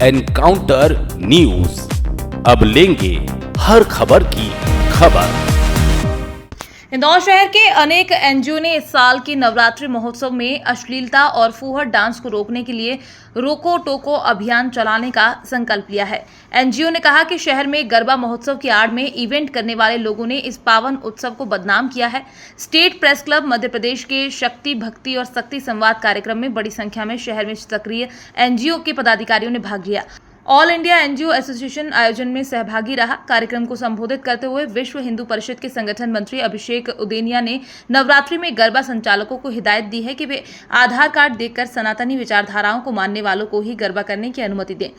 Encounter news, अब लेंगे हर खबर की खबर। इंदौर शहर के अनेक एनजीओ ने इस साल के नवरात्रि महोत्सव में अश्लीलता और फूहड़ डांस को रोकने के लिए रोको टोको अभियान चलाने का संकल्प लिया है। एनजीओ ने कहा कि शहर में गरबा महोत्सव की आड़ में इवेंट करने वाले लोगों ने इस पावन उत्सव को बदनाम किया है। State press club Madhya Pradesh के शक्ति भक्ति और शक्ति संवाद कार्यक्रम में बड़ी संख्या में शहर में सक्रिय एनजीओ के पदाधिकारियों ने भाग लिया। ऑल इंडिया एनजीओ एसोसिएशन आयोजन में सहभागी रहा। कार्यक्रम को संबोधित करते हुए विश्व हिंदू परिषद के संगठन मंत्री अभिषेक उदेनिया ने नवरात्रि में गरबा संचालकों को हिदायत दी है कि वे आधार कार्ड देखकर सनातनी विचारधाराओं को मानने वालों को ही गरबा करने की अनुमति दें।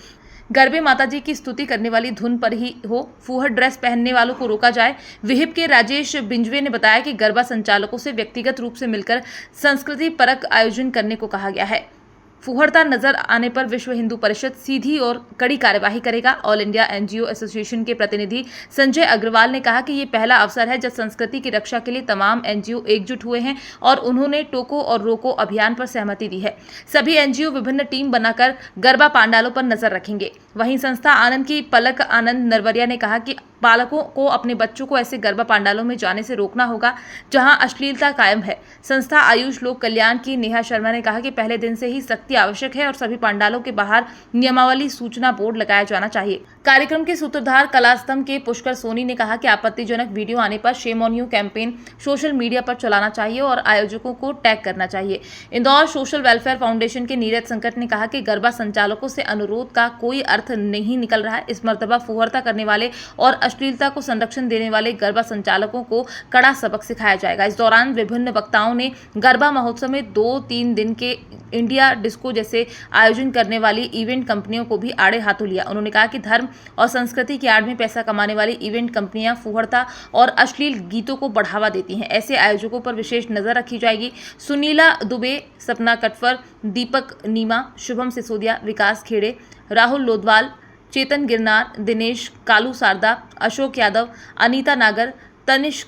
गरबे माताजी की स्तुति करने वाली धुन पर ही हो, फूहड़ ड्रेस पहनने वालों को रोका जाए। विहिप के राजेश बिंजवे ने बताया कि गरबा संचालकों से व्यक्तिगत रूप से मिलकर संस्कृति परक आयोजन करने को कहा गया है। फूहड़ता नजर आने पर विश्व हिंदू परिषद सीधी और कड़ी कार्यवाही करेगा। ऑल इंडिया एनजीओ एसोसिएशन के प्रतिनिधि संजय अग्रवाल ने कहा कि ये पहला अवसर है जब संस्कृति की रक्षा के लिए तमाम एनजीओ एकजुट हुए हैं और उन्होंने टोको और रोको अभियान पर सहमति दी है। सभी एनजीओ विभिन्न टीम बनाकर गरबा पांडालों पर नजर रखेंगे। वहीं संस्था आनंद की पलक आनंद नरवरिया ने कहा कि पालकों को अपने बच्चों को ऐसे गरबा पांडालों में जाने से रोकना होगा जहां अश्लीलता कायम है। संस्था आयुष लोक कल्याण की नेहा शर्मा ने कहा कि पहले दिन से ही सख्ती आवश्यक है और सभी पांडालों के बाहर नियमावली सूचना बोर्ड लगाया जाना चाहिए। कार्यक्रम के सूत्रधार कलास्तंभ के पुष्कर सोनी ने कहा कि आपत्तिजनक वीडियो आने पर shame on you campaign social media पर चलाना चाहिए और आयोजकों को टैग करना चाहिए। इंदौर सोशल वेलफेयर फाउंडेशन के नीरज संकट ने कहा कि गरबा संचालकों से अनुरोध का कोई अर्थ नहीं निकल रहा है। इस मर्तबा फूहड़ता करने वाले और अश्लीलता को संरक्षण देने वाले गरबा संचालकों को कड़ा सबक सिखाया जाएगा। इस दौरान विभिन्न वक्ताओं ने गरबा महोत्सव में 2-3 दिन के इंडिया डिस्को जैसे आयोजन करने वाली इवेंट कंपनियों को भी आड़े हाथों लिया। उन्होंने कहा कि धर्म और संस्कृति की आड़ में पैसा कमाने वाली इवेंट कंपनियां फूहड़ता और अश्लील गीतों को बढ़ावा देती हैं। ऐसे आयोजकों पर विशेष नजर रखी जाएगी। सुनीला दुबे, सपना कटवर, दीपक नीमा, शुभम सिसोदिया, विकास खेड़े, राहुल लोधवाल, चेतन गिरनार, दिनेश कालू सारदा, अशोक यादव, अनीता नागर, तनिष्क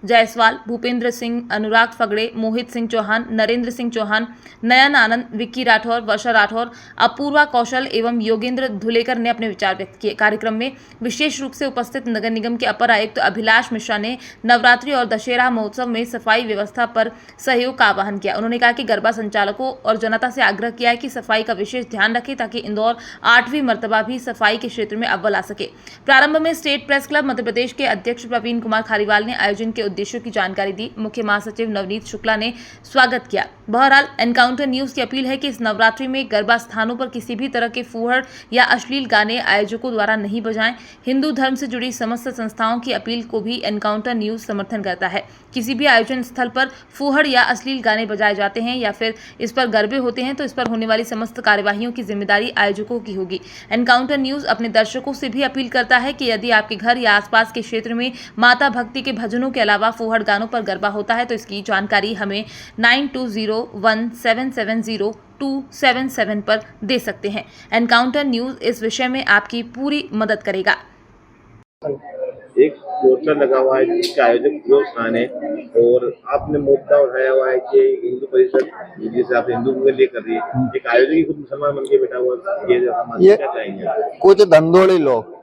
जायसवाल, भूपेंद्र सिंह, अनुराग फगड़े, मोहित सिंह चौहान, नरेंद्र सिंह चौहान, नयन आनंद, विक्की राठौर, वर्षा राठौर, अपूर्वा कौशल एवं योगेंद्र धुलेकर ने अपने विचार व्यक्त किए। कार्यक्रम में विशेष रूप से उपस्थित नगर निगम के अपर आयुक्त अभिलाष मिश्रा ने नवरात्रि और दशहरा महोत्सव में सफाई व्यवस्था पर सहयोग का आह्वान किया। उन्होंने कहा कि गरबा संचालकों और जनता से आग्रह किया है कि सफाई का विशेष ध्यान रखें ताकि इंदौर 8वीं मर्तबा भी सफाई के क्षेत्र में अव्वल आ सके। प्रारंभ में state press club Madhya Pradesh के अध्यक्ष प्रवीण कुमार खारीवाल ने आयोजन के उद्देश्यों की जानकारी दी। मुख्य महासचिव नवनीत शुक्ला ने स्वागत किया। बहरहाल एनकाउंटर न्यूज की अपील है कि इस नवरात्रि में गरबा स्थानों पर किसी भी तरह के फूहड़ या अश्लील गाने आयोजकों द्वारा नहीं बजाएं। हिंदू धर्म से जुड़ी समस्त संस्थाओं की अपील को भी एनकाउंटर न्यूज समर्थन करता है। किसी भी आयोजन स्थल पर फूहड़ या अश्लील गाने बजाए जाते हैं या फिर इस पर गरबे होते हैं तो इस पर होने वाली समस्त कार्यवाहियों की जिम्मेदारी आयोजकों की होगी। एनकाउंटर न्यूज अपने दर्शकों से भी अपील करता है कि यदि आपके घर या आसपास के क्षेत्र में माता भक्ति के भजनों के अलावा फूहड़ गानों पर गरबा होता है तो इसकी जानकारी हमें 9201770277 पर दे सकते हैं। एनकाउंटर न्यूज इस विषय में आपकी पूरी मदद करेगा। एक पोस्टर लगा हुआ है जिसके आयोजक फिरोज खान है और आपने मुद्दा उठाया हुआ है कि हिंदू परिषद जिसे आप हिंदू के लिए कर रही है, एक आयोजक ही खुद मुसलमान बन के बैठा हुआ ये क्या चाहेंगे? कुछ धंधोड़ी लोग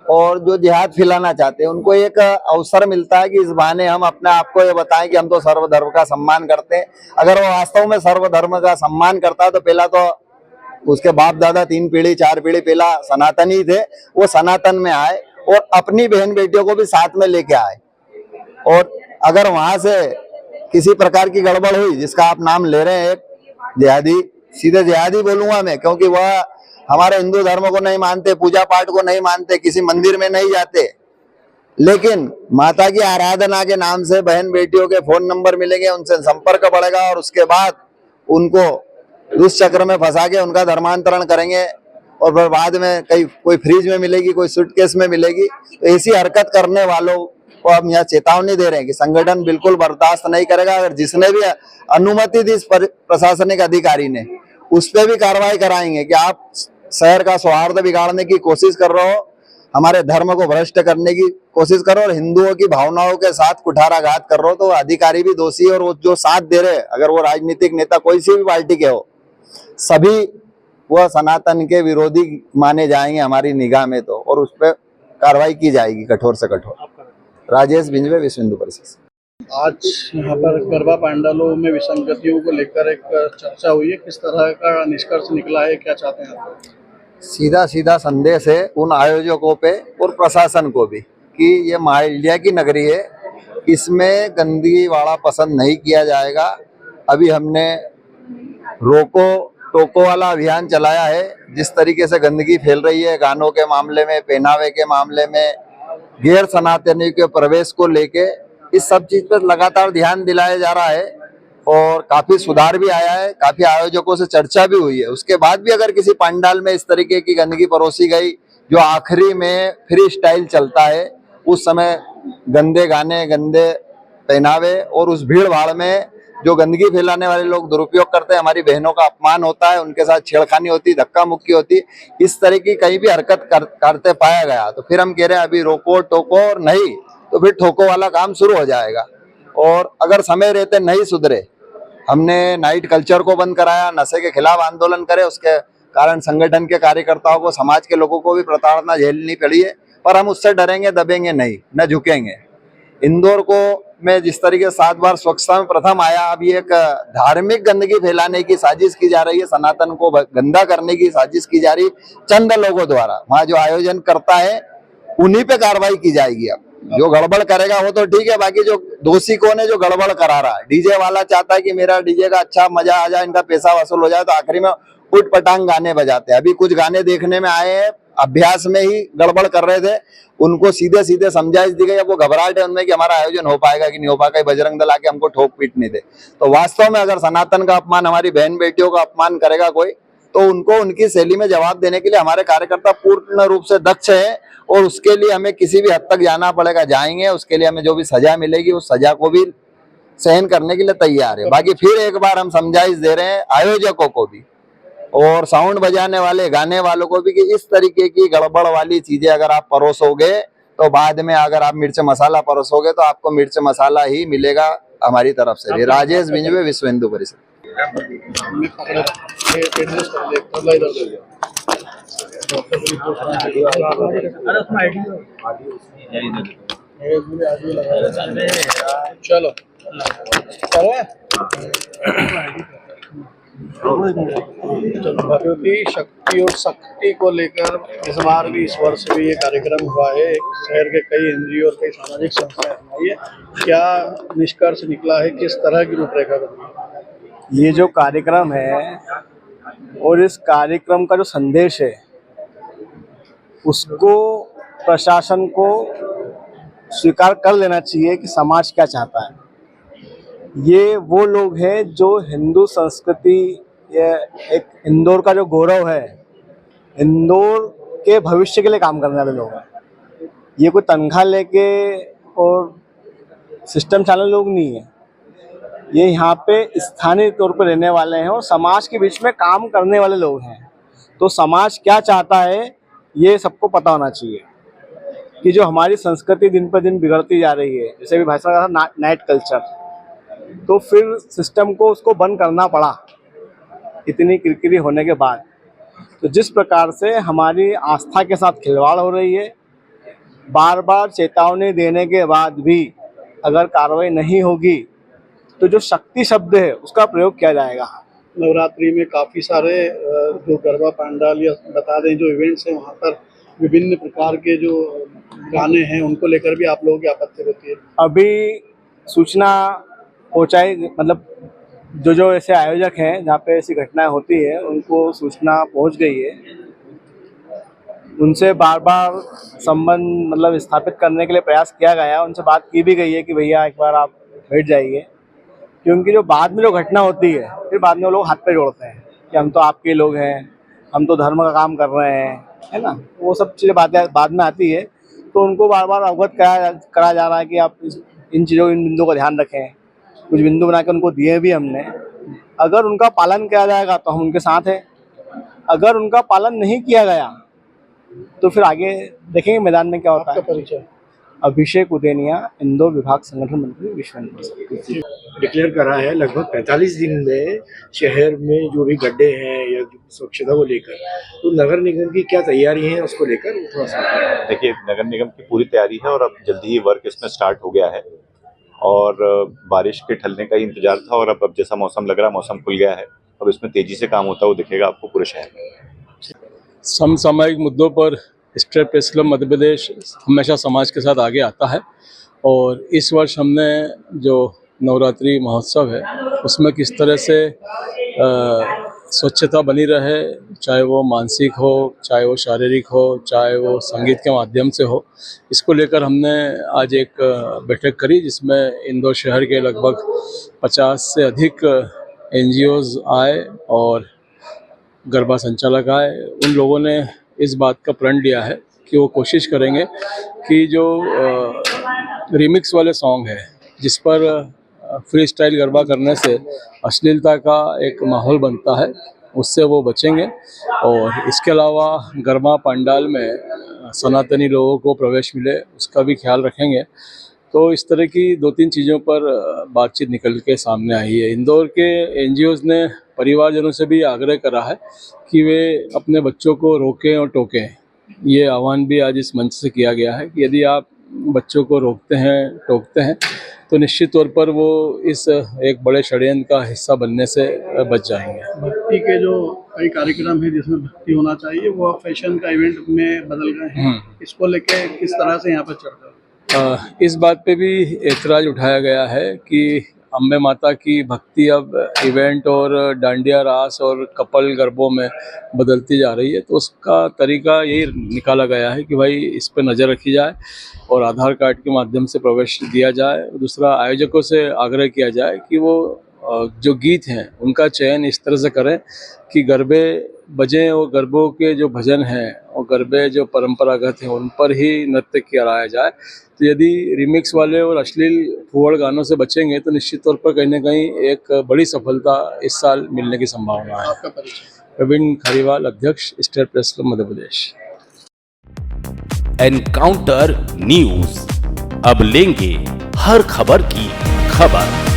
और जो जिहाद फैलाना चाहते हैं उनको एक अवसर मिलता है कि इस बहाने हम अपने आप को ये बताएं कि हम तो सर्वधर्म का सम्मान करते हैं। अगर वो वास्तव में सर्वधर्म का सम्मान करता है तो पहला तो उसके बाप दादा 3 पीढ़ी 4 पीढ़ी पहला सनातनी थे, वो सनातन में आए और अपनी बहन बेटियों को भी साथ में लेके आए। और अगर वहां से किसी प्रकार की गड़बड़ हुई जिसका आप नाम ले रहे हैं, एक जिहादी, सीधे जिहादी बोलूंगा मैं, क्योंकि वह हमारे हिंदू धर्म को नहीं मानते, पूजा पाठ को नहीं मानते, किसी मंदिर में नहीं जाते, लेकिन माता की आराधना के नाम से बहन बेटियों के फोन नंबर मिलेंगे, उनसे संपर्क बढ़ेगा और उसके बाद उनको उस चक्र में फंसा के उनका धर्मांतरण करेंगे और फिर बाद में कोई फ्रिज में मिलेगी, कोई सूटकेस में मिलेगी। तो ऐसी हरकत करने वालों को हम यहाँ चेतावनी दे रहे हैं कि संगठन बिल्कुल बर्दाश्त नहीं करेगा। अगर जिसने भी अनुमति दी इस प्रशासनिक अधिकारी ने, उस पर भी कार्रवाई कराएंगे कि आप शहर का सौहार्द बिगाड़ने की कोशिश कर रहे हो, हमारे धर्म को भ्रष्ट करने की कोशिश करो और हिंदुओं की भावनाओं के साथ कुठाराघात कर रहे हो, तो अधिकारी भी दोषी है और वो जो साथ दे रहे, अगर वो राजनीतिक नेता कोई सी भी पार्टी के हो, सभी वह सनातन के विरोधी माने जाएंगे हमारी निगाह में तो, और उस पर कार्रवाई की जाएगी कठोर से कठोर। राजेश भिंजवे, विश्व हिंदू परिषद। आज यहाँ पर गरबा पंडालों में विसंगतियों को लेकर एक चर्चा हुई है, किस तरह का निष्कर्ष निकला है, क्या चाहते हैं आप? सीधा सीधा संदेश है उन आयोजकों पे और प्रशासन को भी कि ये महाइंडिया की नगरी है, इसमें गंदगी वाला पसंद नहीं किया जाएगा। अभी हमने रोको टोको वाला अभियान चलाया है। जिस तरीके से गंदगी फैल रही है गानों के मामले में, पहनावे के मामले में, गैर सनातनी के प्रवेश को लेके, इस सब चीज पर लगातार ध्यान दिलाया जा रहा है और काफी सुधार भी आया है। काफी आयोजकों से चर्चा भी हुई है। उसके बाद भी अगर किसी पंडाल में इस तरीके की गंदगी परोसी गई, जो आखिरी में फ्री स्टाइल चलता है, उस समय गंदे गाने, गंदे पहनावे और उस भीड़ भाड़ में जो गंदगी फैलाने वाले लोग दुरुपयोग करते हैं, हमारी बहनों का अपमान होता है, उनके साथ छेड़खानी होती, धक्का मुक्की होती, इस तरह की कहीं भी हरकत करते पाया गया तो फिर हम कह रहे हैं अभी रोको टोको, और नहीं तो फिर ठोको वाला काम शुरू हो जाएगा। और अगर समय रहते नहीं सुधरे, हमने नाइट कल्चर को बंद कराया, नशे के खिलाफ आंदोलन करे, उसके कारण संगठन के कार्यकर्ताओं को, समाज के लोगों को भी प्रताड़ना झेलनी पड़ी है, पर हम उससे डरेंगे दबेंगे नहीं, न झुकेंगे। इंदौर को में जिस तरीके 7 बार स्वच्छता में प्रथम आया, अब ये एक धार्मिक गंदगी फैलाने की साजिश की जा रही है, सनातन को गंदा करने की साजिश की जा रही चंद लोगों द्वारा। वहाँ जो आयोजन करता है उन्हीं पे कार्रवाई की जाएगी। अब जो गड़बड़ करेगा वो तो ठीक है, बाकी जो दोषी कौन है जो गड़बड़ करा रहा है? डीजे वाला चाहता है कि मेरा डीजे का अच्छा मजा आ जाए, इनका पैसा वसूल हो जाए, तो आखिरी में उठ पटांग गाने बजाते हैं। अभी कुछ गाने देखने में आए हैं, अभ्यास में ही गड़बड़ कर रहे थे, उनको सीधे सीधे समझाइश दी गई। अब वो घबराहट है उनमें कि हमारा आयोजन हो पाएगा कि नहीं हो पाएगा, बजरंग दल आके हमको ठोक पीट नहीं दे। तो वास्तव में अगर सनातन का अपमान, हमारी बहन बेटियों का अपमान करेगा कोई, तो उनको उनकी शैली में जवाब देने के लिए हमारे कार्यकर्ता पूर्ण रूप से दक्ष है, और उसके लिए हमें किसी भी हद तक जाना पड़ेगा, जाएंगे। उसके लिए हमें जो भी सजा मिलेगी उस सजा को भी सहन करने के लिए तैयार है। बाकी फिर एक बार हम समझाइश दे रहे हैं आयोजकों को भी और साउंड बजाने वाले, गाने वालों को भी, कि इस तरीके की गड़बड़ वाली चीजें अगर आप परोसोगे तो बाद में अगर आप मिर्च मसाला परोसोगे तो आपको मिर्च मसाला ही मिलेगा हमारी तरफ से भी। राजेश भिंजवे, विश्व हिंदू परिषद। चलो भगवती शक्ति और शक्ति को लेकर इस बार भी, इस वर्ष भी ये कार्यक्रम हुआ है। शहर के कई एनजीओ और कई सामाजिक संस्थाएं आई है। क्या निष्कर्ष निकला है, किस तरह की रूपरेखा बनी है? ये जो कार्यक्रम है और इस कार्यक्रम का जो संदेश है, उसको प्रशासन को स्वीकार कर लेना चाहिए कि समाज क्या चाहता है। ये वो लोग हैं जो हिंदू संस्कृति, ये एक इंदौर का जो गौरव है, इंदौर के भविष्य के लिए काम करने वाले लोग हैं। ये कोई तनख्वाह लेके और सिस्टम चलाने लोग नहीं है। ये यहाँ पे स्थानीय तौर पर रहने वाले हैं और समाज के बीच में काम करने वाले लोग हैं। तो समाज क्या चाहता है ये सबको पता होना चाहिए कि जो हमारी संस्कृति दिन पर दिन बिगड़ती जा रही है, जैसे भी भाई साहब का था नाइट कल्चर, तो फिर सिस्टम को उसको बंद करना पड़ा इतनी किरकिरी होने के बाद। तो जिस प्रकार से हमारी आस्था के साथ खिलवाड़ हो रही है, बार बार चेतावनी देने के बाद भी अगर कार्रवाई नहीं होगी तो जो शक्ति शब्द है उसका प्रयोग किया जाएगा। नवरात्रि में काफ़ी सारे जो गरबा पंडाल या बता दें जो इवेंट्स हैं, वहाँ पर विभिन्न प्रकार के जो गाने हैं उनको लेकर भी आप लोगों की आपत्ति होती है? अभी सूचना पहुँचाई, मतलब जो ऐसे आयोजक हैं जहाँ पे ऐसी घटनाएं होती है उनको सूचना पहुँच गई है। उनसे बार बार संबंध मतलब स्थापित करने के लिए प्रयास किया गया, उनसे बात की भी गई है कि भैया एक बार आप बैठ जाइए, क्योंकि जो बाद में जो घटना होती है फिर बाद में वो लोग हाथ पे जोड़ते हैं कि हम तो आपके लोग हैं, हम तो धर्म का काम कर रहे हैं, है ना। वो सब चीज़ें बातें बाद में आती है, तो उनको बार बार अवगत करा जा रहा है कि आप इन चीज़ों, इन बिंदुओं का ध्यान रखें। कुछ बिंदु बना के उनको दिए भी हमने, अगर उनका पालन किया जाएगा तो हम उनके साथ हैं, अगर उनका पालन नहीं किया गया तो फिर आगे देखेंगे मैदान में क्या होता है। परिचय? अभिषेक उदेनिया, इंदौर विभाग संगठन मंत्री विश्व हिंदू परिषद। डिक्लेयर करा है लगभग 45 दिन में शहर में जो भी गड्ढे हैं या जो स्वच्छता को लेकर, तो नगर निगम की क्या तैयारी है उसको लेकर थोड़ा सा देखिए, नगर निगम की पूरी तैयारी है और अब जल्दी ही वर्क इसमें स्टार्ट हो गया है और बारिश के ठलने का ही इंतजार था और अब जैसा मौसम लग रहा है, मौसम खुल गया है, अब इसमें तेजी से काम होता हुआ दिखेगा आपको पूरे शहर में। समसामयिक मुद्दों पर state press club Madhya Pradesh हमेशा समाज के साथ आगे आता है और इस वर्ष हमने जो नवरात्रि महोत्सव है उसमें किस तरह से स्वच्छता बनी रहे, चाहे वो मानसिक हो, चाहे वो शारीरिक हो, चाहे वो संगीत के माध्यम से हो, इसको लेकर हमने आज एक बैठक करी जिसमें इंदौर शहर के लगभग 50 से अधिक NGOs आए और गरबा संचालक आए। उन लोगों ने इस बात का प्रण लिया है कि वो कोशिश करेंगे कि जो रिमिक्स वाले सॉन्ग है जिस पर फ्री स्टाइल गरबा करने से अश्लीलता का एक माहौल बनता है, उससे वो बचेंगे और इसके अलावा गरबा पंडाल में सनातनी लोगों को प्रवेश मिले उसका भी ख्याल रखेंगे। तो इस तरह की 2-3 चीज़ों पर बातचीत निकल के सामने आई है। इंदौर के NGOs ने परिवारजनों से भी आग्रह करा है कि वे अपने बच्चों को रोकें और टोकें। ये आह्वान भी आज इस मंच से किया गया है कि यदि आप बच्चों को रोकते हैं, टोकते हैं तो निश्चित तौर पर वो इस एक बड़े षड्यंत्र का हिस्सा बनने से बच जाएंगे। भक्ति के जो कई कार्यक्रम है जिसमें भक्ति होना चाहिए वो फैशन का इवेंट में बदल गए हैं, इसको लेके किस तरह से यहाँ पर चर्चा? इस बात पे भी ऐतराज उठाया गया है कि अम्बे माता की भक्ति अब इवेंट और डांडिया रास और कपल गरबों में बदलती जा रही है, तो उसका तरीका यही निकाला गया है कि भाई इस पर नज़र रखी जाए और आधार कार्ड के माध्यम से प्रवेश दिया जाए। दूसरा, आयोजकों से आग्रह किया जाए कि वो जो गीत हैं उनका चयन इस तरह से करें कि गरबे बजें और गरबों के जो भजन हैं और गरबे जो परंपरागत हैं उन पर ही नृत्य कराया जाए। तो यदि रिमिक्स वाले और अश्लील फुहड़ गानों से बचेंगे तो निश्चित तौर पर कहीं ना कहीं एक बड़ी सफलता इस साल मिलने की संभावना है। आपका परिचय? प्रवीण खरीवाल, अध्यक्ष state press club Madhya Pradesh. Encounter news, अब लेंगे हर खबर की खबर।